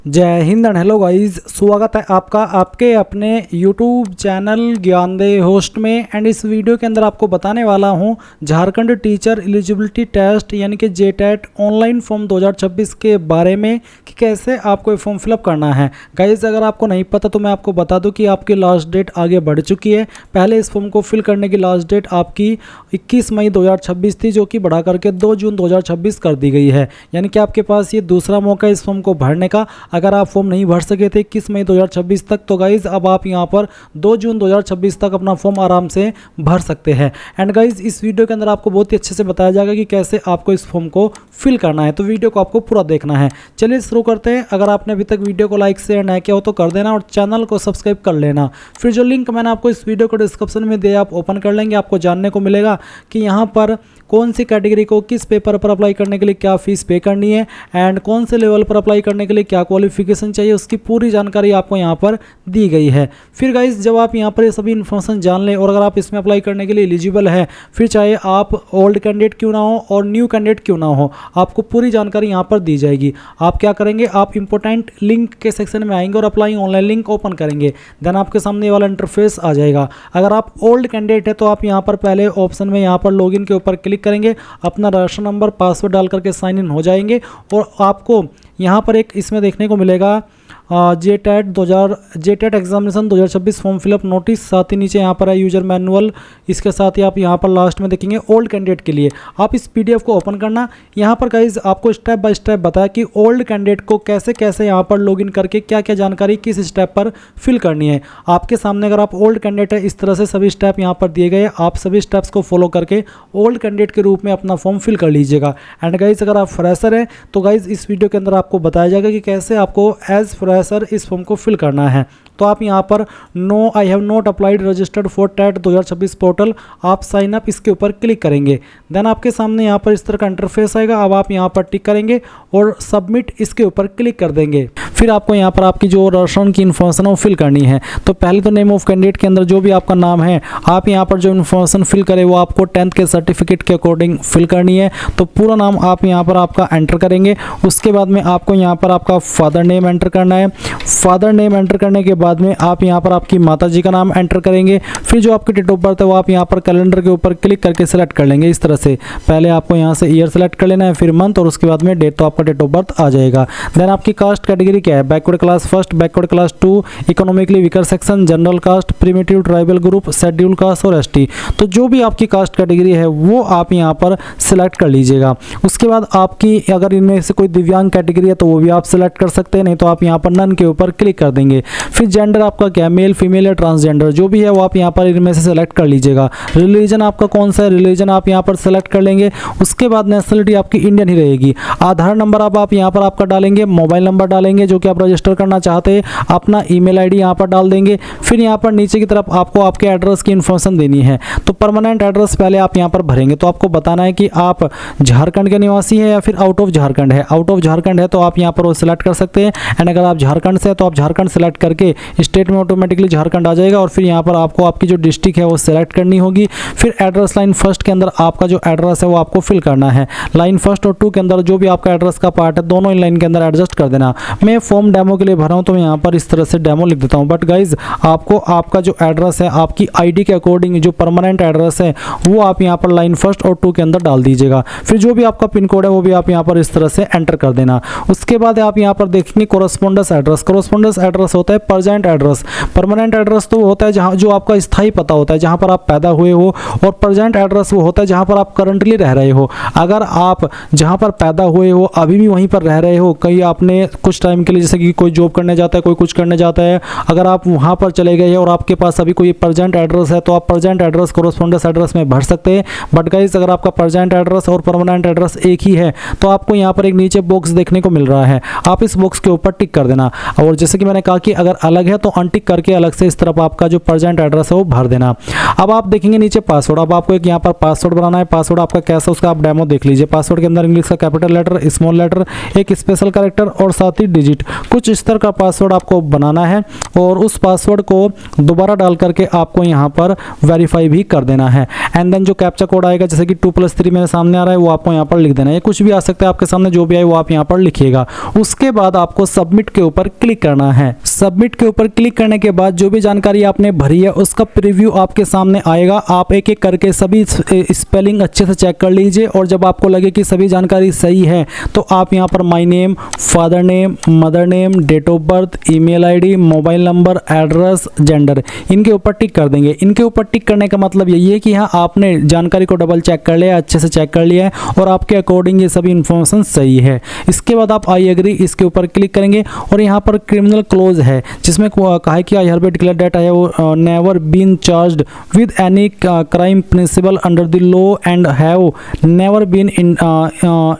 जय Hind and hello guys, स्वागत है आपका आपके अपने YouTube चैनल ज्ञानदे होस्ट में। एंड इस वीडियो के अंदर आपको बताने वाला हूं झारखंड टीचर एलिजिबिलिटी टेस्ट यानी कि जेटेट ऑनलाइन फॉर्म 2026 के बारे में कि कैसे आपको ये फॉर्म फिलअप करना है। गाइस अगर आपको नहीं पता तो मैं आपको बता दूं कि आपकी लास्ट डेट आगे बढ़ चुकी है। पहले इस फॉर्म को फिल करने की लास्ट डेट आपकी 21 मई 2026 थी, जो कि बढ़ा करके 2 जून 2026 कर दी गई है। यानी कि आपके पास ये दूसरा मौका इस फॉर्म को भरने का। अगर आप फॉर्म नहीं भर सके थे 21 मई 2026 तक, तो गाइज़ अब आप यहां पर 2 जून 2026 तक अपना फॉर्म आराम से भर सकते हैं। एंड गाइज़ इस वीडियो के अंदर आपको बहुत ही अच्छे से बताया जाएगा कि कैसे आपको इस फॉर्म को फिल करना है, तो वीडियो को आपको पूरा देखना है। चलिए शुरू करते हैं। अगर आपने अभी तक वीडियो को लाइक शेयर नहीं किया हो तो कर देना और चैनल को सब्सक्राइब कर लेना। फिर जो लिंक मैंने आपको इस वीडियो को डिस्क्रिप्शन में दिया आप ओपन कर लेंगे, आपको जानने को मिलेगा कि यहाँ पर कौन सी कैटेगरी को किस पेपर पर अप्लाई करने के लिए क्या फीस पे करनी है एंड कौन से लेवल पर अप्लाई करने के लिए क्या क्वालिफिकेशन चाहिए, उसकी पूरी जानकारी आपको यहाँ पर दी गई है। फिर गाइस जब आप यहाँ पर ये सभी इन्फॉर्मेशन जान लें और अगर आप इसमें अप्लाई करने के लिए एलिजिबल है, फिर चाहे आप ओल्ड कैंडिडेट क्यों ना हो और न्यू कैंडिडेट क्यों ना हो, आपको पूरी जानकारी यहाँ पर दी जाएगी। आप क्या करेंगे, आप इंपॉर्टेंट लिंक के सेक्शन में आएंगे और अप्लाई ऑनलाइन लिंक ओपन करेंगे। देन आपके सामने ये वाला इंटरफेस आ जाएगा। अगर आप ओल्ड कैंडिडेट है तो आप यहाँ पर पहले ऑप्शन में यहाँ पर लॉगिन के ऊपर क्लिक करेंगे, अपना रजिस्टर नंबर पासवर्ड डाल करके साइन इन हो जाएंगे और आपको यहाँ पर एक इसमें देखने को मिलेगा JTET examination 2026 form fill up notice, साथ ही नीचे यहाँ पर है यूजर मैनुअल। इसके साथ ही आप यहाँ पर लास्ट में देखेंगे ओल्ड कैंडिडेट के लिए। आप इस पीडीएफ को ओपन करना। यहाँ पर गाइज आपको स्टेप बाय स्टेप बताया कि ओल्ड कैंडिडेट को कैसे कैसे यहाँ पर लॉगिन करके क्या क्या जानकारी किस स्टेप पर फिल करनी है। आपके सामने अगर आप ओल्ड कैंडिडेट है, इस तरह से सभी स्टेप यहाँ पर दिए गए। आप सभी स्टेप्स को फॉलो करके ओल्ड कैंडिडेट के रूप में अपना फॉर्म फिल कर लीजिएगा। एंड गाइज अगर आप फ्रेशर हैं तो गाइज इस वीडियो के अंदर आपको बताया जाएगा कि कैसे आपको एज फ्रेशर इस फॉर्म को फिल करना है। तो आप यहाँ पर no I have not applied registered for TET 2026 portal, आप साइन अप इसके ऊपर क्लिक करेंगे। देन आपके सामने यहाँ पर इस तरह का इंटरफेस आएगा। अब आप यहाँ पर टिक करेंगे और सबमिट इसके ऊपर क्लिक कर देंगे। फिर आपको यहाँ पर आपकी जो रजिस्ट्रेशन की इन्फॉर्मेशन है वो फिल करनी है। तो पहले तो नेम ऑफ कैंडिडेट के अंदर जो भी आपका नाम है, आप यहाँ पर जो इन्फॉर्मेशन फिल करें वो आपको 10th के सर्टिफिकेट के अकॉर्डिंग फिल करनी है। तो पूरा नाम आप यहाँ पर आपका एंटर करेंगे। उसके बाद में आपको यहाँ पर आपका फादर नेम एंटर करना है। फादर नेम एंटर करने के बाद में आप यहाँ पर आपकी माता जी का नाम एंटर करेंगे। फिर जो आपकी डेट ऑफ बर्थ है वो आप यहाँ पर कैलेंडर के ऊपर क्लिक करके सेलेक्ट कर लेंगे। इस तरह से पहले आपको यहाँ से ईयर सेलेक्ट कर लेना है, फिर मंथ और उसके बाद में डेट, तो आपका डेट ऑफ बर्थ आ जाएगा। देन आपकी कास्ट कैटेगरी क्या है, backward class first, backward class 2, economically weaker section, general caste, primitive tribal group, schedule caste और एसटी। तो जो भी आपकी कास्ट कैटेगरी है वो आप यहाँ पर सिलेक्ट कर लीजिएगा। उसके बाद आपकी अगर इनमें से कोई दिव्यांग कैटेगरी है तो वो भी आप सिलेक्ट कर सकते हैं, नहीं तो आप यहाँ पर नन के ऊपर क्लिक कर देंगे। फिर जेंडर आपका क्या, मेल फीमेल या ट्रांसजेंडर, जो भी है वो आप यहाँ पर इनमें से सेलेक्ट कर लीजिएगा। रिलीजन आपका कौन सा है, रिलीजन आप यहाँ पर सेलेक्ट कर लेंगे। उसके बाद नेशनलिटी आपकी इंडियन ही रहेगी। आधार नंबर अब आप यहाँ पर आपका डालेंगे, मोबाइल नंबर डालेंगे जो कि आप रजिस्टर करना चाहते हैं, अपना ईमेल आईडी यहाँ पर डाल देंगे। फिर यहाँ पर नीचे की तरफ आपको आपके एड्रेस की इन्फॉर्मेशन देनी है। तो परमानेंट एड्रेस पहले आप यहाँ पर भरेंगे। तो आपको बताना है कि आप झारखंड के निवासी है या फिर आउट ऑफ झारखंड है। आउट ऑफ झारखंड है तो आप यहाँ पर वो सिलेक्ट कर सकते हैं। एंड अगर आप झारखंड से है तो आप झारखंड सेलेक्ट करके स्टेट में ऑटोमेटिकली झारखंड आ जाएगा। और फिर यहाँ पर आपको आपकी जो डिस्ट्रिक्ट है वो सेलेक्ट करनी होगी। फिर एड्रेस लाइन फर्स्ट के अंदर आपका जो एड्रेस है वो आपको फिल करना है। लाइन फर्स्ट और 2 के अंदर जो भी आपका एड्रेस का पार्ट है दोनों इन लाइन के अंदर एडजस्ट कर देना। मैं फॉर्म डेमो के लिए भरा हूँ तो मैं यहाँ पर इस तरह से डेमो लिख देता हूँ। बट गाइज आपको आपका जो एड्रेस है आपकी आईडी के अकॉर्डिंग जो परमानेंट एड्रेस है वो आप यहाँ पर लाइन फर्स्ट और 2 के अंदर डाल दीजिएगा। फिर जो भी आपका पिन कोड है वो भी आप यहाँ पर इस तरह से एंटर कर देना। उसके बाद आप यहाँ पर देखेंगे कोरस्पोंडेंस एड्रेस। कोरस्पोंडेंस एड्रेस होता है प्रेजेंट एड्रेस। परमानेंट एड्रेस तो होता है जहाँ जो आपका स्थायी पता होता है जहाँ पर आप पैदा हुए हो, और प्रेजेंट एड्रेस वो होता है जहाँ पर आप करंटली रह रहे हो। अगर आप जहाँ पर पैदा हुए हो अभी भी वहीं पर रह रहे हो, कहीं आपने कुछ टाइम के लिए जैसे कि कोई जॉब करने जाता है, कोई कुछ करने जाता है, अगर आप वहाँ पर चले गए और आपके पास अभी कोई प्रेजेंट एड्रेस है तो आप प्रेजेंट एड्रेस कोरस्पोंडेंस एड्रेस में भर सकते हैं। बट गाइस अगर आपका प्रेजेंट एड्रेस और परमानेंट एड्रेस एक ही है तो आपको यहाँ पर एक नीचे बॉक्स देखने को मिल रहा है, आप इस बॉक्स के ऊपर टिक कर देना। और जैसे कि मैंने कहा कि अगर अलग है तो अनटिक करके अलग से इस तरफ आपका जो प्रेजेंट एड्रेस है वो भर देना। अब आप देखेंगे नीचे पासवर्ड। अब आपको एक यहाँ पर पासवर्ड बनाना है। पासवर्ड आपका कैसा उसका आप डेमो देख लीजिए। पासवर्ड के अंदर इंग्लिश का कैपिटल लेटर, स्मॉल लेटर, एक स्पेशल कैरेक्टर और साथ ही डिजिट डिजिट, कुछ इस तरह का पासवर्ड आपको बनाना है और उस पासवर्ड को दोबारा डाल करके आपको यहाँ पर वेरीफाई भी कर देना है। एंड देन जो कैप्चा कोड आएगा, जैसे कि 2+3 मेरे सामने आ रहा है, वो आपको यहाँ पर लिख देना है। कुछ भी आ सकता है आपके सामने, जो भी आए वो आप यहाँ पर लिखिएगा। उसके बाद आपको सबमिट के ऊपर क्लिक करना है। सबमिट के ऊपर क्लिक करने के बाद जो भी जानकारी आपने भरी है उसका प्रीव्यू आपके सामने आएगा। आप एक एक करके सभी स्पेलिंग अच्छे से चेक कर लीजिए और जब आपको लगे कि सभी जानकारी सही है तो आप यहाँ पर my name, father name, mother name, date of birth, email ID, mobile number, address, gender, इनके ऊपर टिक कर देंगे। इनके ऊपर टिक करने का मतलब यही है कि हाँ आपने जानकारी को डबल चेक कर लिया, अच्छे से चेक कर लिया है और आपके अकॉर्डिंग ये सभी इंफॉर्मेशन सही है। इसके बाद आप आई एग्री इसके ऊपर क्लिक करेंगे और यहाँ पर क्रिमिनल क्लोज है जिसमें कहा है कि I have declare that I have never been charged with any crime punishable under the law and have never been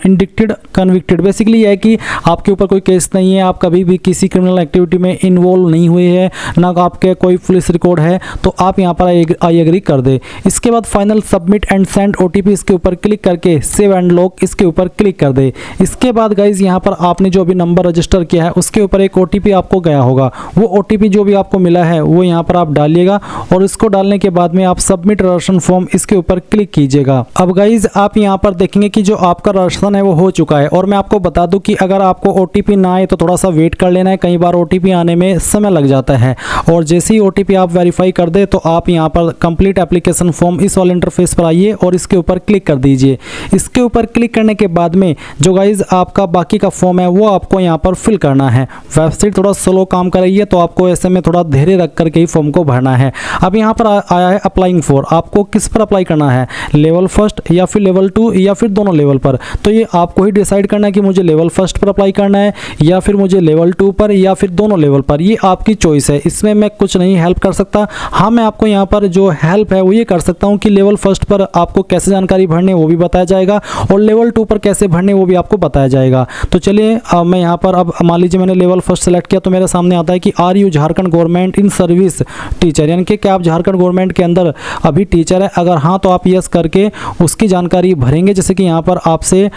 indicted convicted. Basically यह है कि आपके ऊपर कोई केस नहीं है, आप कभी भी किसी क्रिमिनल एक्टिविटी में इन्वॉल्व नहीं हुए हैं, ना आपके कोई पुलिस रिकॉर्ड है, तो आप यहाँ पर आई एग्री कर दे। इसके बाद final submit and send OTP इसके ऊपर क्लिक करके सेव एंड लॉक इसके ऊपर क्लिक कर दे। इसके बाद गाइज यहाँ पर आपने जो भी नंबर रजिस्टर किया है उसके ऊपर एक ओटीपी आपको गया होगा, वो ओटीपी जो भी आपको मिला है वो यहाँ पर आप डालिएगा और इसको डालने के बाद में आप सबमिट रजिस्ट्रेशन फॉर्म इसके ऊपर क्लिक कीजिएगा। अब गाइज आप यहाँ पर देखेंगे कि जो आपका रजिस्ट्रेशन है वो हो चुका है और मैं आपको बता दूं कि अगर आपको ओटीपी ना आए तो थोड़ा सा वेट कर लेना है, कई बार ओटीपी आने में समय लग जाता है। और जैसे ही ओटीपी आप वेरीफाई कर दे तो आप यहाँ पर कंप्लीट एप्लीकेशन फॉर्म इस वाले इंटरफेस पर आइए और इसके ऊपर क्लिक कर दीजिए। इसके ऊपर क्लिक करने के बाद में जो गाइज आपका बाकी का फॉर्म है वो आपको यहाँ पर फिल करना है। वेबसाइट थोड़ा स्लो काम कर रही है तो आपको ऐसे में थोड़ा धैर्य रख करके ही फॉर्म को भरना है। अब यहाँ पर आया है अप्लाइंग फॉर, आपको किस पर अप्लाई करना है, लेवल फर्स्ट या फिर लेवल 2 या फिर दोनों लेवल पर। तो ये आपको ही डिसाइड करना है कि मुझे लेवल फर्स्ट पर अप्लाई करना है या फिर मुझे लेवल 2 पर या फिर दोनों लेवल पर, ये आपकी चॉइस है। इसमें मैं कुछ नहीं हेल्प कर सकता। हाँ मैं आपको यहाँ पर जो हेल्प है वो ये कर सकता हूँ कि लेवल फर्स्ट पर आपको कैसे जानकारी भरने वो भी बताया जाएगा और लेवल 2 पर कैसे भरने वो भी आपको बताया जाएगा। तो चलिए मैं यहाँ पर अब मान लीजिए मैंने लेवल फर्स्ट सेलेक्ट किया तो मेरे सामने आता है कि are you Jharkhand government in service teacher, यानी कि क्या आप झारखंड गवर्नमेंट के अंदर अभी टीचर है। अगर हाँ तो आप यस करके उसकी जानकारी भरेंगे। जैसे कि यहाँ पर आपसे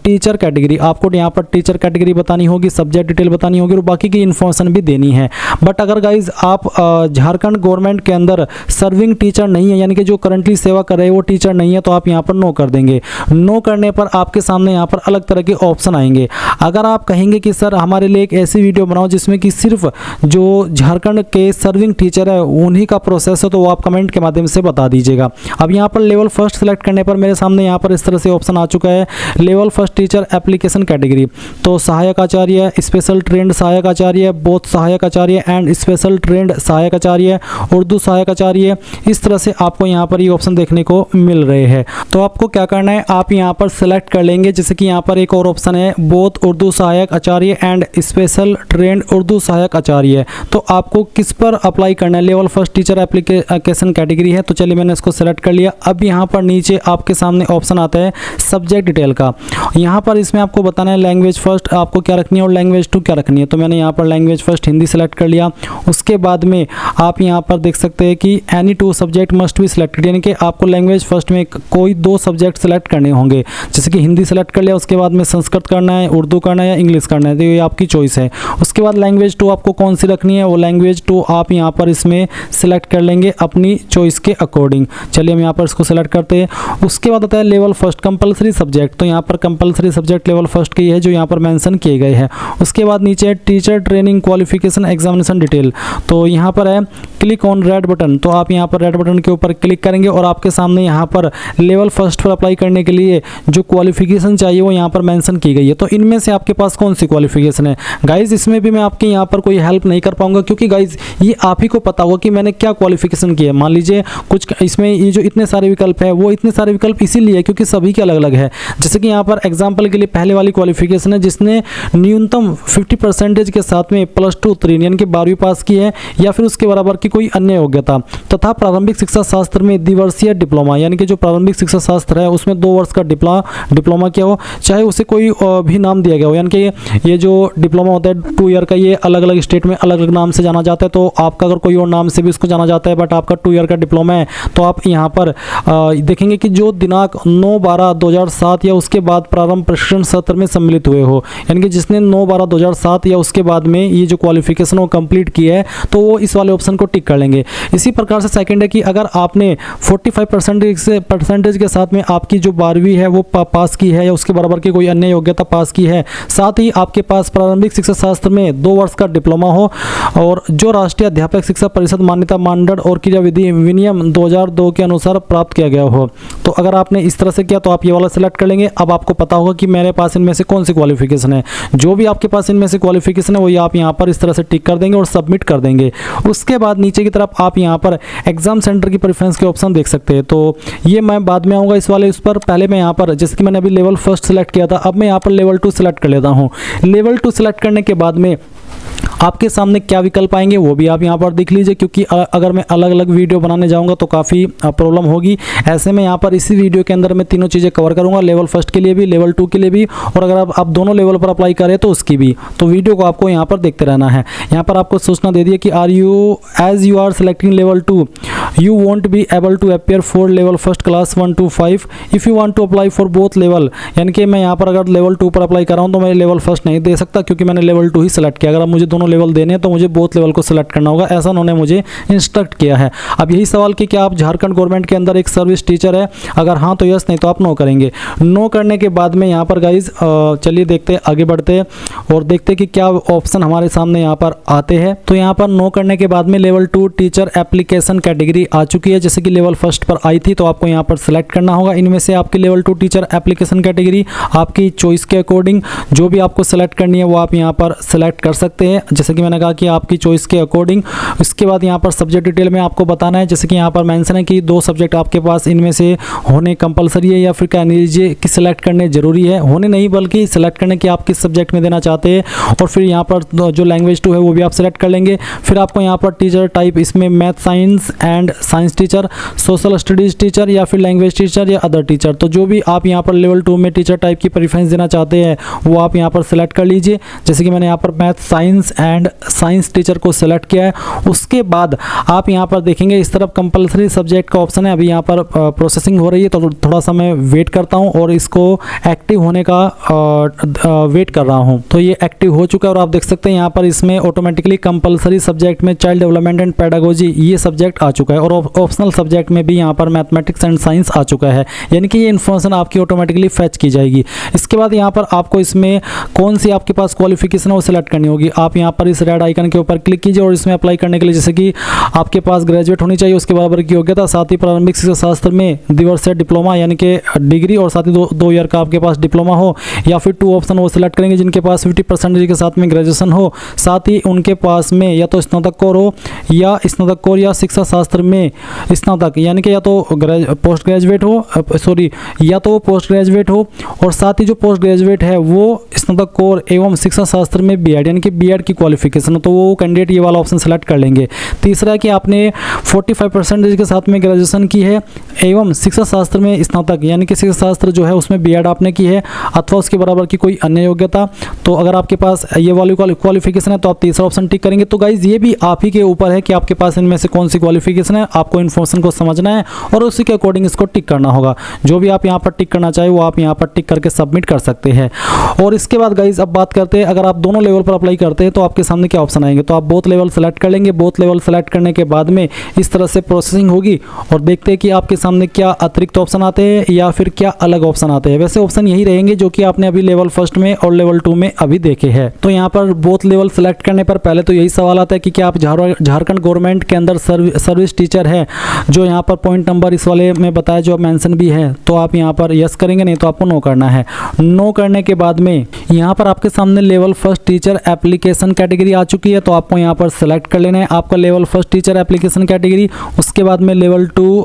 टीचर कैटेगरी, आपको यहाँ पर टीचर कैटेगरी बतानी होगी, सब्जेक्ट डिटेल बतानी होगी और बाकी की इन्फॉर्मेशन भी देनी है। बट अगर गाइज आप झारखंड गवर्नमेंट के अंदर सर्विंग टीचर नहीं है, यानी कि जो करंटली सेवा कर रहे हैं वो टीचर नहीं है, तो आप यहाँ पर नो कर देंगे। नो करने पर आपके सामने यहाँ पर अलग तरह के ऑप्शन आएंगे। अगर आप कहेंगे कि सर हमारे लिए एक ऐसी वीडियो बनाओ जिसमें कि सिर्फ जो झारखंड के सर्विंग टीचर है उन्हीं का प्रोसेस है, तो वो आप कमेंट के माध्यम से बता दीजिएगा। अब यहाँ पर लेवल फर्स्ट सेलेक्ट करने पर मेरे सामने यहाँ पर इस तरह से ऑप्शन आ चुका है, level first teacher application category. तो सहायक आचार्य, स्पेशल ट्रेंड सहायक आचार्य, बोथ सहायक आचार्य एंड स्पेशल ट्रेंड सहायक आचार्य, उर्दू सहायक आचार्य, इस तरह से आपको यहाँ पर ये ऑप्शन देखने को मिल रहे हैं। तो आपको क्या करना है, आप यहाँ पर सेलेक्ट कर लेंगे। जैसे कि यहाँ पर एक और ऑप्शन है बोथ उर्दू सहायक आचार्य एंड स्पेशल ट्रेंड उर्दू सहायक आचार्य। तो आपको किस पर अप्लाई करना है, level first teacher application category है, तो चलिए मैंने इसको सेलेक्ट कर लिया। अब यहाँ पर नीचे आपके सामने ऑप्शन आता है सब्जेक्ट डिटेल का। यहाँ पर इसमें आपको बताना है लैंग्वेज फर्स्ट आपको क्या रखनी है और लैंग्वेज 2 क्या रखनी है। तो मैंने यहाँ पर लैंग्वेज फर्स्ट हिंदी सेलेक्ट कर लिया। उसके बाद में आप यहाँ पर देख सकते हैं कि any 2 subject must be selected, यानी कि आपको लैंग्वेज फर्स्ट में कोई 2 सब्जेक्ट सेलेक्ट करने होंगे। जैसे कि हिंदी सेलेक्ट कर लिया, उसके बाद में संस्कृत करना है, उर्दू करना है या इंग्लिश करना है, तो ये आपकी चॉइस है। उसके बाद लैंग्वेज 2 आपको कौन सी रखनी है, वो लैंग्वेज 2 आप यहाँ पर इसमें सिलेक्ट कर लेंगे अपनी चॉइस के अकॉर्डिंग। चलिए हम यहाँ पर इसको सेलेक्ट करते हैं। उसके बाद आता है लेवल फर्स्ट कंपलसरी सब्जेक्ट। तो यहाँ पर कंपलसरी सब्जेक्ट लेवल फर्स्ट की है जो यहाँ पर मेंशन किए गए हैं। उसके बाद नीचे teacher training qualification examination detail. तो यहाँ पर है क्लिक ऑन रेड बटन। तो आप यहाँ पर रेड बटन के ऊपर क्लिक करेंगे और आपके सामने यहाँ पर लेवल फर्स्ट पर अप्लाई करने के लिए जो क्वालिफिकेशन चाहिए वो यहाँ पर मेंशन की गई है। तो इनमें से आपके पास कौन सी क्वालिफिकेशन है गाइज, इसमें भी मैं आपके यहाँ पर कोई हेल्प नहीं कर पाऊंगा, क्योंकि गाइज ये आप ही को पता होगा कि मैंने क्या क्वालिफिकेशन की है। मान लीजिए कुछ इसमें ये जो इतने सारे विकल्प है वो इतने सारे विकल्प इसीलिए क्योंकि सभी के अलग अलग है। जैसे कि यहाँ पर एग्जाम्पल के लिए पहले वाली क्वालिफिकेशन है जिसने न्यूनतम 50% के साथ में +2 उत्तीर्ण यानी कि 12वीं पास की है या फिर उसके बराबर की कोई अन्य योग्यता, तथा प्रारंभिक शिक्षा शास्त्र में द्विवर्षीय डिप्लोमा, यानी कि जो प्रारंभिक शिक्षा शास्त्र है उसमें 2 वर्ष का डिप्लोमा किया हो, चाहे उसे कोई भी नाम दिया गया हो। यानी कि ये जो डिप्लोमा होता है 2 ईयर का, ये अलग अलग स्टेट में अलग अलग नाम से जाना जाता है, तो आपका अगर कोई और नाम से भी उसको जाना जाता है बट आपका 2 ईयर का डिप्लोमा है, तो आप यहाँ पर देखेंगे कि जो दिनांक 9/12/2007 या उसके बाद प्रारंभ प्रशिक्षण सत्र में सम्मिलित हुए हो, यानी कि जिसने 9/12/2007 या उसके बाद में ये जो क्वालिफिकेशन वो कंप्लीट किया है, तो वो इस वाले ऑप्शन को टिक कर लेंगे। इसी प्रकार से सेकंड है कि अगर आपने 45% के साथ में आपकी जो 12वीं है वो पास की है या उसके बराबर की कोई अन्य योग्यता पास की है, साथ ही आपके पास प्रारंभिक शिक्षा शास्त्र में 2 वर्ष का डिप्लोमा हो और जो राष्ट्रीय अध्यापक शिक्षा परिषद मान्यता मानदंड और क्रिया विधि विनियम 2002 के अनुसार प्राप्त किया गया हो। तो अगर आपने इस तरह से किया तो आप ये वाला सेलेक्ट कर लेंगे। अब आपको पता होगा कि मेरे पास इनमें से कौन सी क्वालिफिकेशन है। जो भी आपके पास इनमें से क्वालिफिकेशन है वो आप यहाँ पर इस तरह से टिक कर देंगे और सबमिट कर देंगे। उसके बाद नीचे की तरफ आप यहाँ पर एग्जाम सेंटर की प्रेफरेंस के ऑप्शन देख सकते हैं। तो ये मैं बाद में आऊँगा इस वाले उस पर। पहले मैं यहाँ पर जैसे कि मैंने अभी लेवल 1 सेलेक्ट किया था, अब मैं यहाँ पर लेवल 2 सेलेक्ट कर लेता हूँ। लेवल 2 सेलेक्ट करने के बाद में आपके सामने क्या विकल्प आएंगे वो भी आप यहाँ पर देख लीजिए, क्योंकि अगर मैं अलग अलग वीडियो बनाने जाऊँगा तो काफ़ी प्रॉब्लम होगी। ऐसे में यहाँ पर इसी वीडियो के अंदर मैं तीनों चीज़ें कवर करूँगा, लेवल 1 के लिए भी, लेवल 2 के लिए भी, और अगर आप दोनों लेवल पर अप्लाई करें तो उसकी भी। तो वीडियो को आपको यहाँ पर देखते रहना है। यहाँ पर आपको सूचना दे दिए कि as you are selecting level 2 you won't be able to appear for level 1 class 1 to 5 if you want to apply for both level. यानी कि मैं यहाँ पर अगर लेवल 2 पर अप्लाई कर रहा हूँ तो मैं लेवल 1 नहीं दे सकता, क्योंकि मैंने लेवल 2 ही सेलेक्ट किया। अगर आप मुझे दोनों लेवल देने हैं तो मुझे बोथ लेवल को सिलेक्ट करना होगा, ऐसा उन्होंने मुझे इंस्ट्रक्ट किया है। अब यही सवाल कि क्या आप झारखंड गवर्नमेंट के अंदर एक सर्विस टीचर है, अगर हाँ तो यस, नहीं तो आप नो करेंगे। नो करने के बाद में यहाँ पर गाइज चलिए देखते हैं, आगे बढ़ते हैं और देखते हैं कि क्या ऑप्शन हमारे सामने यहाँ पर आते हैं। तो यहाँ पर नो करने के बाद में लेवल 2 टीचर एप्लीकेशन कैटेगरी आ चुकी है, जैसे कि लेवल 1 पर आई थी। तो आपको यहाँ पर सिलेक्ट करना होगा। इनमें से आपकी लेवल 2 टीचर एप्लीकेशन कैटेगरी आपकी चॉइस के अकॉर्डिंग जो भी आपको सेलेक्ट करनी है वो आप यहाँ पर सेलेक्ट कर सकते हैं, जैसे कि मैंने कहा कि आपकी चॉइस के अकॉर्डिंग। इसके बाद यहाँ पर सब्जेक्ट डिटेल में आपको बताना है, जैसे कि यहाँ पर मेंशन है कि 2 सब्जेक्ट आपके पास इनमें से होने कंपलसरी है या फिर कह लीजिए कि सिलेक्ट करने जरूरी है। होने नहीं बल्कि सिलेक्ट करने की आप किस सब्जेक्ट में देना चाहते हैं, और फिर यहाँ पर जो लैंग्वेज 2 है वो भी आप सेलेक्ट कर लेंगे। फिर आपको यहाँ पर टीचर टाइप, इसमें math science and science teacher, social studies teacher या फिर लैंग्वेज टीचर या अदर टीचर। तो जो भी आप यहाँ पर लेवल 2 में टीचर टाइप की प्रेफरेंस देना चाहते हैं वो आप यहाँ पर सेलेक्ट कर लीजिए, जैसे कि मैंने यहाँ पर math science and science teacher को सेलेक्ट किया है। उसके बाद आप यहाँ पर देखेंगे इस तरफ कंपलसरी सब्जेक्ट का ऑप्शन है। अभी यहाँ पर प्रोसेसिंग हो रही है, तो थोड़ा सा मैं वेट करता हूँ और इसको एक्टिव होने का वेट कर रहा हूँ। तो ये एक्टिव हो चुका है और आप देख सकते हैं यहाँ पर इसमें ऑटोमेटिकली कंपलसरी सब्जेक्ट में चाइल्ड डेवलपमेंट एंड पेडागोजी ये सब्जेक्ट आ चुका है, और ऑप्शनल सब्जेक्ट में भी यहाँ पर मैथमेटिक्स एंड साइंस आ चुका है। यानी कि ये इन्फॉर्मेशन आपकी ऑटोमेटिकली फैच की जाएगी। इसके बाद यहाँ पर आपको इसमें कौन सी आपके पास क्वालिफिकेशन है वो सिलेक्ट करनी होगी। आप यहाँ पर इस रेड आइकन के ऊपर क्लिक कीजिए और इसमें अप्लाई करने के लिए जैसे कि आपके पास ग्रेजुएट होनी चाहिए, उसके बराबर की योग्यता, साथ ही प्रारंभिक शिक्षा शास्त्र में द्विवर्षीय डिप्लोमा यानी कि डिग्री, और साथ ही 2 ईयर का आपके पास डिप्लोमा हो, या फिर 2 ऑप्शन वो सिलेक्ट करेंगे जिनके पास 50% के साथ में ग्रेजुएशन हो, साथ ही उनके पास में या तो स्नातक हो या स्नातक या शिक्षा शास्त्र में स्नातक यानी कि या तो पोस्ट ग्रेजुएट हो, सॉरी या तो पोस्ट ग्रेजुएट हो, और साथ ही जो पोस्ट ग्रेजुएट है वो स्नातक एवं शिक्षा शास्त्र में बीएड यानी कि बीएड की क्वालिफिकेशन हो, तो वो कैंडिडेट ये वाला ऑप्शन सेलेक्ट कर लेंगे। तीसरा है कि आपने 45% के साथ में ग्रेजुएशन की है एवं शिक्षा शास्त्र में स्नातक यानी कि शिक्षा शास्त्र जो है उसमें बीएड आपने की है अथवा उसके बराबर की कोई अन्य योग्यता। तो अगर आपके पास ये वाली क्वालिफिकेशन है तो आप तीसरा ऑप्शन टिक करेंगे। तो गाइज ये भी आप ही के ऊपर है कि आपके पास इनमें से कौन सी क्वालिफिकेशन है, आपको इन्फॉर्मेशन को समझना है और उसी के अकॉर्डिंग इसको टिक करना होगा। जो भी आप यहाँ पर टिक करना चाहे वो आप यहाँ पर टिक करके सबमिट कर सकते हैं। और इसके बाद गाइज अब बात करते हैं, अगर आप दोनों लेवल पर अप्लाई करते हैं तो आपके सामने क्या ऑप्शन आएंगे। तो आप बोथ लेवल सेलेक्ट कर लेंगे। बोथ लेवल सेलेक्ट करने के बाद में इस तरह से प्रोसेसिंग होगी और देखते हैं कि आपके सामने क्या अतिरिक्त ऑप्शन आते हैं या फिर क्या अलग ऑप्शन आते हैं। वैसे ऑप्शन यही रहेंगे जो कि आपने अभी लेवल 1 में और लेवल 2 में अभी देखे हैं। तो यहाँ पर बोथ लेवल सेलेक्ट करने पर पहले तो यही सवाल आता है कि क्या आप झारखंड गवर्नमेंट के अंदर सर्विस टीचर है, जो यहाँ पर पॉइंट नंबर इस वाले में बताया जो मेंशन भी है, तो आप यहाँ पर यस करेंगे, नहीं तो आपको नो करना है। नो करने के बाद में यहाँ पर आपके सामने लेवल 1 टीचर एप्लीकेशन कैटेगरी आ चुकी है, तो आपको यहाँ पर सेलेक्ट कर लेना है आपका लेवल 1 टीचर एप्लीकेशन कैटेगरी। उसके बाद में लेवल 2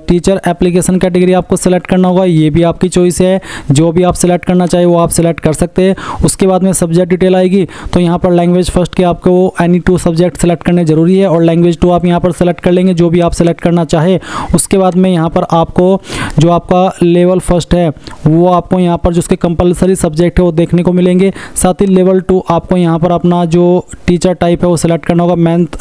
टीचर एप्लीकेशन कैटेगरी आपको सेलेक्ट करना होगा, ये भी आपकी चॉइस है, जो भी आप सेलेक्ट करना चाहे वो आप सेलेक्ट कर सकते हैं। उसके बाद में सब्जेक्ट डिटेल आएगी, तो यहाँ पर लैंग्वेज फर्स्ट के आपको एनी 2 सब्जेक्ट सेलेक्ट करने जरूरी है और लैंग्वेज 2 आप यहाँ पर सेलेक्ट कर लेंगे जो भी आप सेलेक्ट करना चाहे। उसके बाद में यहाँ पर आपको जो आपका लेवल 1 है वो आपको यहाँ पर जो उसके कंपलसरी सब्जेक्ट है वो देखने को मिलेंगे। साथ ही लेवल 2 आपको यहाँ पर अपना जो टीचर टाइप है वो सिलेक्ट करना होगा,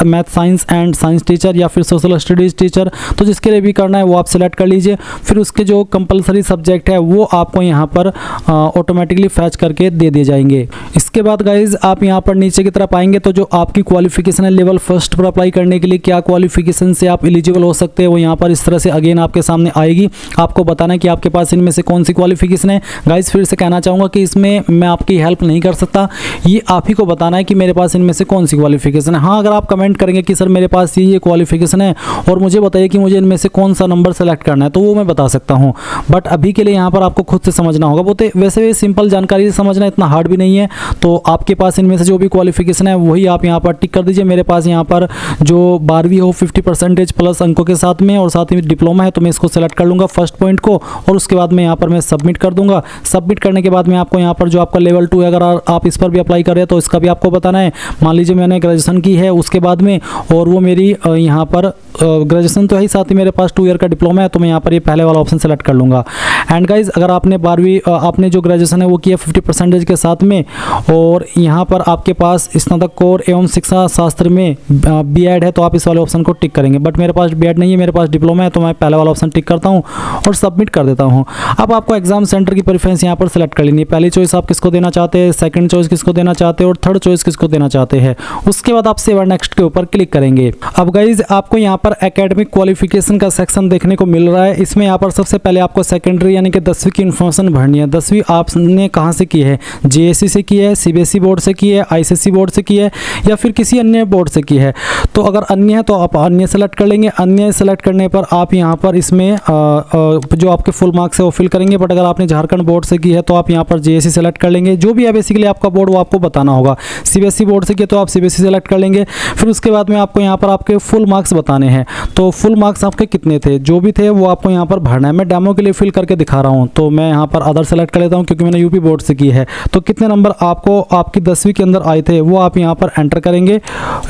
math science and science teacher या फिर सोशल स्टडीज़ टीचर, तो जिसके लिए भी करना है वो आप सिलेक्ट कर लीजिए। फिर उसके जो कंपलसरी सब्जेक्ट है वो आपको यहाँ पर ऑटोमेटिकली फैच करके दे दिए जाएंगे। इसके बाद गाइज आप यहाँ पर नीचे की तरफ आएंगे तो जो आपकी क्वालिफिकेशन है लेवल फर्स्ट पर अप्लाई करने के लिए क्या क्वालिफिकेशन से आप एलिजिबल हो सकते हैं वो यहाँ पर इस तरह से अगेन आपके सामने आएगी। आपको बताना है कि आपके पास इनमें से कौन सी क्वालिफिकेशन है। गाइज फिर से कहना चाहूँगा कि इसमें मैं आपकी हेल्प नहीं कर सकता, ये आप ही को बताना है कि मेरे पास इनमें से कौन सी क्वालिफिकेशन है। हाँ, अगर आप कमेंट करेंगे कि सर मेरे पास ये क्वालिफिकेशन है और मुझे बताइए कि मुझे इनमें से कौन सा नंबर सेलेक्ट करना है, तो वो मैं बता सकता हूँ, बट अभी के लिए यहाँ पर आपको खुद से समझना होगा। वो तो वैसे भी सिंपल जानकारी से समझना, इतना हार्ड भी नहीं है। तो आपके पास इनमें से जो भी क्वालिफिकेशन है वही आप यहाँ पर टिक कर दीजिए। मेरे पास यहाँ पर जो 12वीं हो 50% प्लस अंकों के साथ में और साथ ही डिप्लोमा है, तो मैं इसको सेलेक्ट कर लूँगा फर्स्ट पॉइंट को और उसके बाद में यहाँ पर मैं सबमिट कर दूंगा। सबमिट करने के बाद में आपको यहाँ पर जो आपका लेवल 2 है, अगर आप इस पर भी अप्लाई कर रहे हैं तो इसका भी आपको बताना है। मान लीजिए मैंने ग्रेजुएशन की है उसके बाद में, और वो मेरी यहाँ पर ग्रेजुएशन तो है ही, साथ ही मेरे पास 2 ईयर का डिप्लोमा है, तो मैं यहाँ पर ये पहले वाला ऑप्शन सेलेक्ट कर लूँगा। एंड गाइज अगर आपने 12वीं आपने जो ग्रेजुएशन है वो किया 50% के साथ में, और यहाँ पर आपके पास स्नातकोत्तर एवं शिक्षा शास्त्र में B.Ed है, तो आप इस वाले ऑप्शन को टिक करेंगे। बट मेरे पास B.Ed नहीं है, मेरे पास डिप्लोमा है, तो मैं पहले वाला ऑप्शन टिक करता हूँ और सबमिट कर देता हूँ। अब आपको एग्जाम सेंटर की प्रेफरेंस यहाँ पर सेलेक्ट कर लेनी है। पहली चॉइस आप किसको देना चाहते हैं, सेकंड चॉइस किसको देना चाहते हैं और थर्ड चॉइस किसको देना चाहते हैं। उसके बाद आप सेव और नेक्स्ट के ऊपर क्लिक करेंगे। अब गाइज आपको यहाँ पर एकेडमिक क्वालिफिकेशन का सेक्शन देखने को मिल रहा है। इसमें यहाँ पर सबसे पहले आपको सेकेंडरी यानी कि 10वीं की इन्फॉर्मेशन भरनी है। 10वीं आपने कहाँ से की है, JSC से की है, CBSE बोर्ड से की है, ICSE बोर्ड से की है या फिर किसी अन्य बोर्ड से की है। तो अगर अन्य है तो आप अन्य सेलेक्ट कर लेंगे। अन्य सेलेक्ट करने पर आप यहाँ पर इसमें जो आपके फुल मार्क्स है वो फिल करेंगे। बट अगर आपने झारखंड बोर्ड से की है तो आप यहाँ पर JSC सेलेक्ट कर लेंगे। जो भी है बेसिकली आपका बोर्ड वो आपको बताना होगा। CBSE बोर्ड से किया तो आप CBSE सेलेक्ट कर लेंगे। फिर उसके बाद में आपको यहाँ पर आपके फुल मार्क्स बताने हैं। तो फुल मार्क्स आपके कितने थे, जो भी थे वो आपको यहाँ पर भरना है। मैं डेमो के लिए फिल करके दिखा रहा हूँ, तो मैं यहाँ पर अदर सेलेक्ट कर लेता हूँ क्योंकि मैंने यूपी बोर्ड से की है। तो कितने नंबर आपको आपकी 10वीं के अंदर आए थे वो आप यहाँ पर एंटर करेंगे।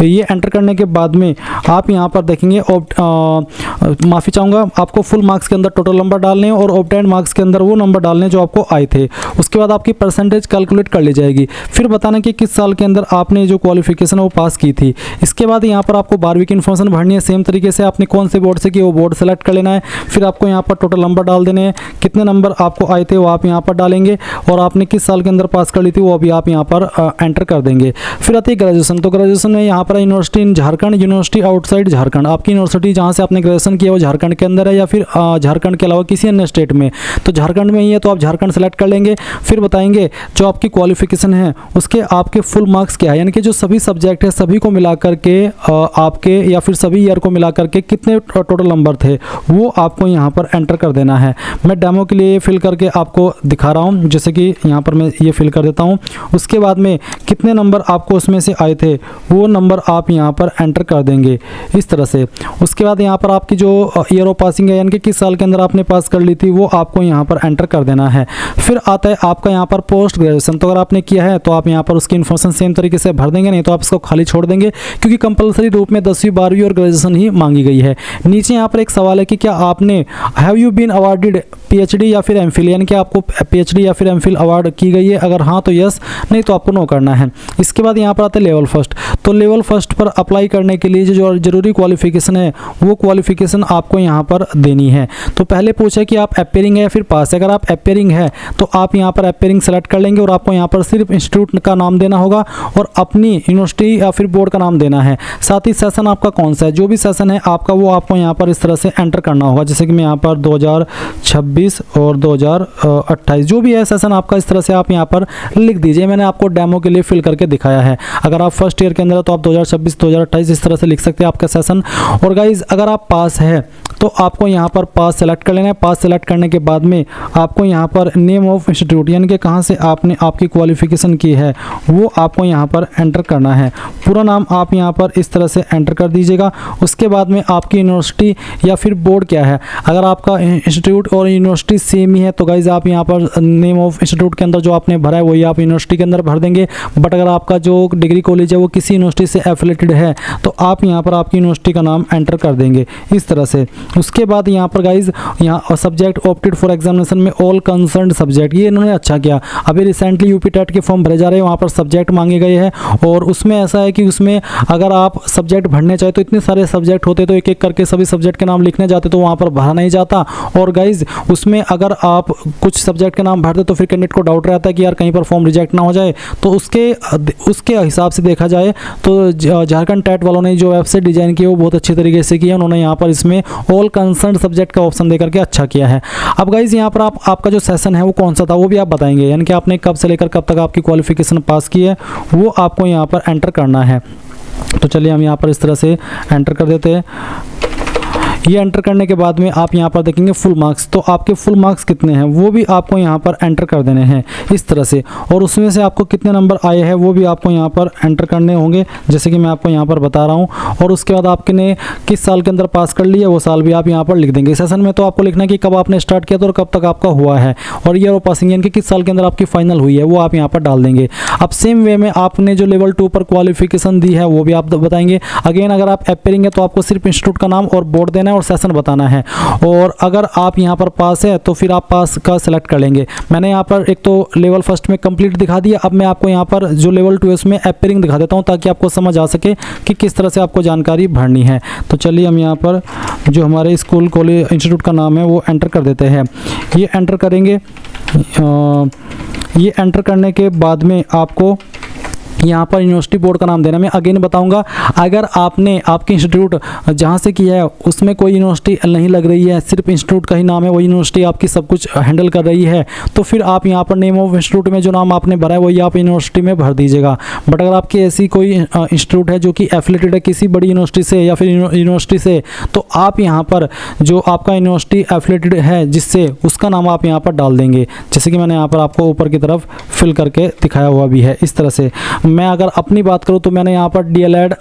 ये एंटर करने के बाद में आप यहाँ पर देखेंगे माफ़ी चाहूँगा, आपको फुल मार्क्स के अंदर टोटल नंबर डालने हैं और ऑब्टेन्ड मार्क्स के अंदर वो नंबर डालने जो आपको आए थे। उसके बाद आपकी परसेंटेज कैलकुलेट कर ली जाएगी। फिर बताना कि किस साल के अंदर आपने जो क्वालिफिकेशन है वो पास की थी। इसके बाद यहाँ पर आपको 12वीं की इन्फॉर्मेशन भरनी है। सेम तरीके से आपने कौन से बोर्ड से की वो बोर्ड सेलेक्ट कर लेना है। फिर आपको यहाँ पर टोटल नंबर डाल देने हैं, कितने नंबर आपको आए थे वो आप यहाँ पर डालेंगे और आपने किस साल के अंदर पास कर ली थी वो अभी आप यहाँ पर एंटर कर देंगे। फिर आती है ग्रेजुएशन। तो ग्रेजुएशन में यहाँ पर यूनिवर्सिटी इन झारखंड, यूनिवर्सिटी आउटसाइड झारखंड। आपकी यूनिवर्सिटी जहाँ से आपने ग्रेजुएशन किया वो झारखंड के अंदर है या फिर झारखंड के अलावा किसी अन्य स्टेट में। तो झारखंड में ही है तो आप झारखंड सेलेक्ट कर लेंगे। फिर बताएंगे जो आपकी क्वालिफिकेशन है उसके आपके फुल मार्क्स क्या है, यानी कि जो सभी सब्जेक्ट है सभी को मिला करके आपके या फिर सभी ईयर को मिला करके कितने टोटल नंबर थे वो आपको यहाँ पर एंटर कर देना है। मैं डेमो के लिए फिल करके आपको दिखा रहा हूँ, जैसे कि यहाँ पर मैं ये फिल कर देता हूँ। उसके बाद में कितने नंबर आपको उसमें से आए थे वो नंबर आप यहाँ पर एंटर कर देंगे इस तरह से। उसके बाद यहाँ पर आपकी जो ईयर ऑफ पासिंग है यानी कि किस साल के अंदर आपने पास कर ली थी वो आपको यहाँ पर एंटर कर देना है। फिर आता है आपका यहाँ पर पोस्ट ग्रेजुएशन। तो अगर आपने किया है तो आप यहाँ पर उसकी इन्फॉर्मेशन सेम तरीके से भर देंगे, नहीं तो आप इसको खाली छोड़ देंगे क्योंकि कंपलसरी रूप में 10वीं 12वीं और ग्रेजुएशन ही मांगी गई है। नीचे यहाँ पर एक सवाल है कि क्या आपने have you been awarded PhD या फिर MPhil, यानी कि आपको PhD या फिर MPhil अवार्ड की गई है। अगर हाँ तो यस, नहीं तो आपको नो करना है। इसके बाद यहाँ पर आता है लेवल फर्स्ट। तो लेवल फर्स्ट पर अप्लाई करने के लिए जो जरूरी क्वालिफिकेशन है वो क्वालिफिकेशन आपको यहाँ पर देनी है। तो पहले पूछा कि आप अपेयरिंग है या फिर पास है। अगर आप अपेयरिंग है तो आप यहाँ पर अपेयरिंग सेलेक्ट कर लेंगे और आपको यहाँ पर सिर्फ इंस्टीट्यूट का नाम देना होगा और अपनी यूनिवर्सिटी या फिर बोर्ड का नाम देना है। साथ ही सेशन आपका कौन सा है, जो भी सेशन है आपका वो आपको यहाँ पर इस तरह से एंटर करना होगा। जैसे कि मैं यहाँ पर 2026 और 2028 जो भी है सेशन आपका इस तरह से आप यहाँ पर लिख दीजिए। मैंने आपको डेमो के लिए फिल करके दिखाया है। अगर आप फर्स्ट ईयर के अंदर तो आप 2026 2028 इस तरह से लिख सकते हैं आपका सेशन। और गाइज अगर आप पास है तो आपको यहाँ पर पास सेलेक्ट कर लेना है। पास सेलेक्ट करने के बाद में आपको यहाँ पर नेम ऑफ इंस्टीट्यूट यानी कि कहाँ से आपने आपकी क्वालिफिकेशन की है वो आपको यहाँ पर एंटर करना है। पूरा नाम आप यहाँ पर इस तरह से एंटर कर दीजिएगा। उसके बाद में आपकी यूनिवर्सिटी या फिर बोर्ड क्या है। अगर आपका इंस्टीट्यूट और यूनिवर्सिटी सेम ही है तो गाइज आप यहाँ पर नेम ऑफ इंस्टीट्यूट के अंदर जो आपने भरा है वही आप यूनिवर्सिटी के अंदर भर देंगे। बट अगर आपका जो डिग्री कॉलेज है वो किसी यूनिवर्सिटी से एफिलेटेड है तो आप यहाँ पर आपकी यूनिवर्सिटी का नाम एंटर कर देंगे इस तरह से। उसके बाद यहाँ पर गाइज यहाँ सब्जेक्ट ऑप्टेड फॉर एग्जामिनेशन में ऑल कंसर्न सब्जेक्ट, ये इन्होंने अच्छा किया। अभी रिसेंटली यूपी टेट के फॉर्म भरे जा रहे हैं, वहाँ पर सब्जेक्ट मांगे गए हैं और उसमें ऐसा है कि उसमें अगर आप सब्जेक्ट भरने चाहे तो इतने सारे सब्जेक्ट होते तो एक एक करके सभी सब्जेक्ट के नाम लिखने जाते तो वहाँ पर भरा नहीं जाता। और गाइज उसमें अगर आप कुछ सब्जेक्ट के नाम भरते तो फिर कैंडिडेट को डाउट रहता है कि यार कहीं पर फॉर्म रिजेक्ट ना हो जाए। तो उसके हिसाब से देखा जाए तो झारखंड टेट वालों ने जो वेबसाइट डिजाइन की है वो बहुत अच्छी तरीके से की है। उन्होंने यहाँ पर इसमें ऑल कंसर्न सब्जेक्ट का ऑप्शन देकर के अच्छा किया है। अब गाइज यहाँ पर आपका जो सेशन है वो कौन सा था वो भी आप बताएंगे, यानी कि आपने कब से लेकर कब तक आपकी क्वालिफिकेशन पास की है वो आपको यहाँ पर एंटर करना है। तो चलिए हम यहाँ पर इस तरह से एंटर कर देते हैं। ये एंटर करने के बाद में आप यहाँ पर देखेंगे फुल मार्क्स, तो आपके फुल मार्क्स कितने हैं वो भी आपको यहाँ पर एंटर कर देने हैं इस तरह से, और उसमें से आपको कितने नंबर आए हैं वो भी आपको यहाँ पर एंटर करने होंगे, जैसे कि मैं आपको यहाँ पर बता रहा हूँ। और उसके बाद आपने किस साल के अंदर पास कर लिया वो साल भी आप यहाँ पर लिख देंगे। सेशन में तो आपको लिखना है कि कब आपने स्टार्ट किया था और कब तक आपका हुआ है, और ईयर ऑफ पासिंग यानी कि किस साल के अंदर आपकी फाइनल हुई है वो आप यहाँ पर डाल देंगे। अब सेम वे में आपने जो लेवल 2 पर क्वालिफिकेशन दी है वो भी आप बताएंगे। अगेन अगर आप अपेयरिंग है तो आपको सिर्फ इंस्टीट्यूट का नाम और बोर्ड देना है और सेशन बताना है। और अगर आप यहाँ पर पास है तो फिर आप पास का सिलेक्ट कर लेंगे। मैंने यहाँ पर एक तो लेवल फर्स्ट में कंप्लीट दिखा दिया, अब मैं आपको यहाँ पर जो लेवल 2 है उसमें अपेयरिंग दिखा देता हूँ ताकि आपको समझ आ सके कि किस तरह से आपको जानकारी भरनी है। तो चलिए हम यहाँ पर जो हमारे स्कूल कॉलेज इंस्टीट्यूट का नाम है वो एंटर कर देते हैं। ये एंटर करेंगे, ये एंटर करने के बाद में आपको यहाँ पर यूनिवर्सिटी बोर्ड का नाम देना। मैं अगेन बताऊंगा, अगर आपने आपकी इंस्टीट्यूट जहाँ से किया है उसमें कोई यूनिवर्सिटी नहीं लग रही है, सिर्फ इंस्टीट्यूट का ही नाम है, वही यूनिवर्सिटी आपकी सब कुछ हैंडल कर रही है, तो फिर आप यहाँ पर नेम ऑफ इंस्टीट्यूट में जो नाम आपने भरा है वही आप यूनिवर्सिटी में भर दीजिएगा। बट अगर आपकी ऐसी कोई इंस्टीट्यूट है जो कि एफिलेटेड है किसी बड़ी यूनिवर्सिटी से या फिर यूनिवर्सिटी से, तो आप यहाँ पर जो आपका यूनिवर्सिटी एफिलेटेड है जिससे, उसका नाम आप यहाँ पर डाल देंगे, जैसे कि मैंने यहाँ पर आपको ऊपर की तरफ फिल करके दिखाया हुआ भी है इस तरह से। मैं अगर अपनी बात करूं तो मैंने यहाँ पर DLED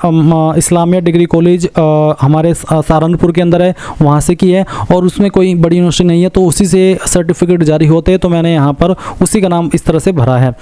इस्लामिया डिग्री कॉलेज हमारे सहारनपुर के अंदर है, वहाँ से की है, और उसमें कोई बड़ी यूनिवर्सिटी नहीं है तो उसी से सर्टिफिकेट जारी होते हैं, तो मैंने यहाँ पर उसी का नाम इस तरह से भरा है।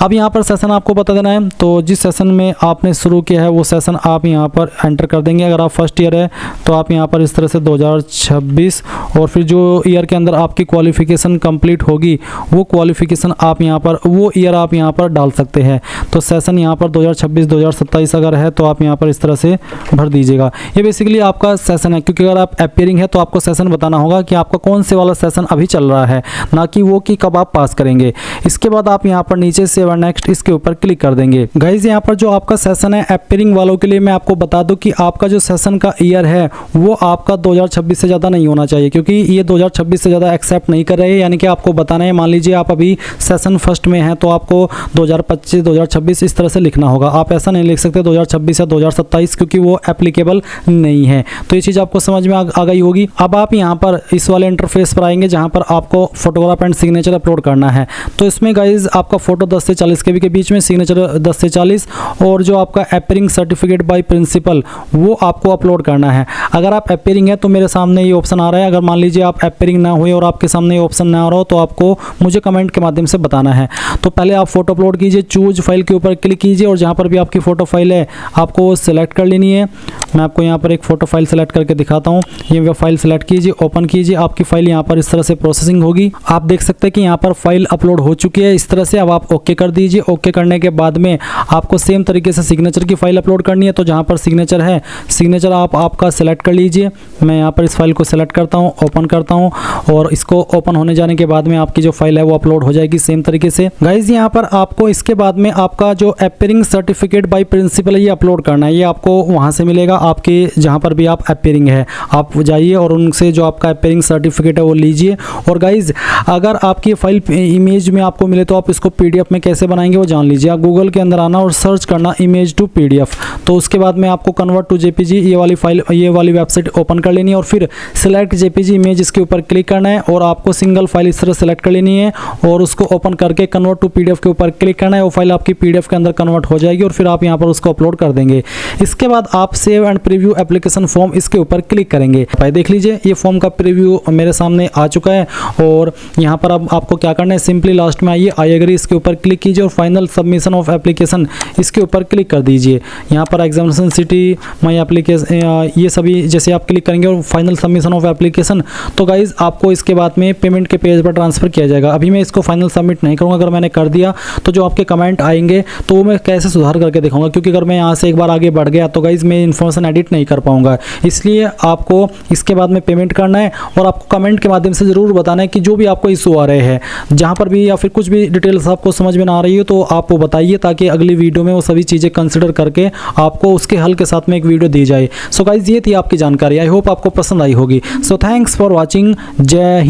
अब यहाँ पर सेशन आपको बता देना है, तो जिस सेशन में आपने शुरू किया है वो सेशन आप यहाँ पर एंटर कर देंगे। अगर आप फर्स्ट ईयर है तो आप यहाँ पर इस तरह से 2026, और फिर जो ईयर के अंदर आपकी क्वालिफिकेशन कंप्लीट होगी वो क्वालिफिकेशन आप यहाँ पर वो ईयर आप यहाँ पर डाल सकते हैं। तो सेशन यहाँ पर 2026-2027 अगर है तो आप यहाँ पर इस तरह से भर दीजिएगा। ये बेसिकली आपका सेशन है, क्योंकि अगर आप अपेयरिंग है तो आपको सेशन बताना होगा कि आपका कौन से वाला सेशन अभी चल रहा है, ना कि वो कि कब आप पास करेंगे। इसके बाद आप यहाँ पर नीचे सेव एंड नेक्स्ट इसके ऊपर क्लिक कर देंगे। गाइज यहाँ पर जो आपका सेशन है अपेयरिंग वालों के लिए मैं आपको बता दूं कि आपका जो सेशन का ईयर है वो आपका 2026 से ज़्यादा नहीं होना चाहिए, क्योंकि ये 2026 से ज़्यादा एक्सेप्ट नहीं कर रहे हैं। यानी कि आपको बताना है, मान लीजिए आप अभी सेशन फर्स्ट में हैं तो आपको 2025-2026 इस तरह से लिखना होगा। आप ऐसा नहीं लिख सकते 2026 या 2027, क्योंकि वो एप्लीकेबल नहीं है। तो ये चीज़ आपको समझ में आ गई होगी। अब आप यहाँ पर इस वाले इंटरफेस पर आएंगे जहाँ पर आपको फोटोग्राफ एंड सिग्नेचर अपलोड करना है। तो इसमें गाइज आपका फोटो 10 से 40 KB के बीच में, सिग्नेचर 10 से 40, और जो आपका अपेयरिंग सर्टिफिकेट बाय प्रिंसिपल वो आपको अपलोड करना है। अगर आप अपेयरिंग है तो मेरे सामने ये ऑप्शन आ रहा है। अगर मान लीजिए आप अपेयरिंग ना हुए और आपके सामने ये ऑप्शन ना आ रहा हो तो आपको मुझे कमेंट के माध्यम से बताना है। तो पहले आप फोटो अपलोड कीजिए, चूज फाइल के ऊपर क्लिक कीजिए, और जहाँ पर भी आपकी फ़ोटो फाइल है आपको सिलेक्ट कर लेनी है। मैं आपको यहाँ पर एक फ़ोटो फाइल सेलेक्ट करके दिखाता हूँ। ये फाइल सेलेक्ट कीजिए, ओपन कीजिए, आपकी फाइल यहाँ पर इस तरह से प्रोसेसिंग होगी। आप देख सकते हैं कि यहाँ पर फाइल अपलोड हो चुकी है इस तरह से। अब आप ओके कर दीजिए। ओके करने के बाद में आपको सेम तरीके से सिग्नेचर की फाइल अपलोड करनी है। तो जहाँ पर सिग्नेचर है, सिग्नेचर आप आपका सेलेक्ट कर लीजिए। मैं यहाँ पर इस फाइल को सेलेक्ट करता हूँ, ओपन करता हूँ, और इसको ओपन होने जाने के बाद में आपकी जो फाइल है वो अपलोड हो जाएगी सेम तरीके से। गाइज यहाँ पर आपको इसके बाद में आपका जो अपेयरिंग सर्टिफिकेट बाय प्रिंसिपल है ये अपलोड करना है। ये आपको वहाँ से मिलेगा, आपके जहाँ पर भी आप अपेयरिंग है आप जाइए और उनसे जो आपका अपेयरिंग सर्टिफिकेट है वो लीजिए। और गाइज अगर आपकी फाइल इमेज में आपको मिले तो आप इसको PDF में कैसे बनाएंगे वो जान लीजिए। आप गूगल के अंदर आना और सर्च करना इमेज टू PDF। तो उसके बाद में आपको कन्वर्ट टू JPG ये वाली फाइल, ये वाली वेबसाइट ओपन कर लेनी है, और फिर सिलेक्ट JPG इमेज इसके ऊपर क्लिक करना है, और आपको सिंगल फाइल इस तरह सेलेक्ट कर लेनी है, और उसको ओपन करके कन्वर्ट टू PDF के ऊपर क्लिक करना है। वो फाइल आपकी PDF के अंदर अंदर कन्वर्ट हो जाएगी और फिर आप यहाँ पर उसको अपलोड कर देंगे। इसके बाद आप save and preview application form इसके ऊपर क्लिक करेंगे। देख लीजिए ये फॉर्म का प्रीव्यू मेरे सामने आ चुका है और यहाँ पर अब आपको क्या करना है, सिंपली लास्ट में आइए, आई एग्री इसके ऊपर क्लिक कीजिए और फाइनल सबमिशन ऑफ एप्लीकेशन इसके ऊपर क्लिक कर दीजिए। यहाँ पर एग्जामिनेशन सिटी, माई एप्लीकेशन, ये सभी जैसे आप क्लिक करेंगे और फाइनल सबमिशन ऑफ एप्लीकेशन, तो गाइज आपको इसके बाद में पेमेंट के पेज पर ट्रांसफर किया जाएगा। अभी मैं इसको फाइनल सबमिट नहीं करूँगा, अगर मैंने कर दिया तो जो आपके कमेंट आएंगे तो वो मैं कैसे सुधार करके दिखाऊंगा, क्योंकि अगर मैं यहाँ से एक बार आगे बढ़ गया तो गाइज मैं इन्फॉर्मेशन एडिट नहीं कर पाऊंगा। इसलिए आपको इसके बाद में पेमेंट करना है और आपको कमेंट के माध्यम से ज़रूर बताना है कि जो भी आपको इशू आ रहे हैं, जहाँ पर भी या फिर कुछ भी डिटेल्स आपको समझ में ना आ रही हो तो आप वो बताइए, ताकि अगली वीडियो में वो सभी चीज़ें कंसिडर करके आपको उसके हल के साथ में एक वीडियो दी जाए। सो गाइज ये थी आपकी जानकारी, आई होप आपको पसंद आई होगी। सो थैंक्स फॉर वॉचिंग, जय हिंद।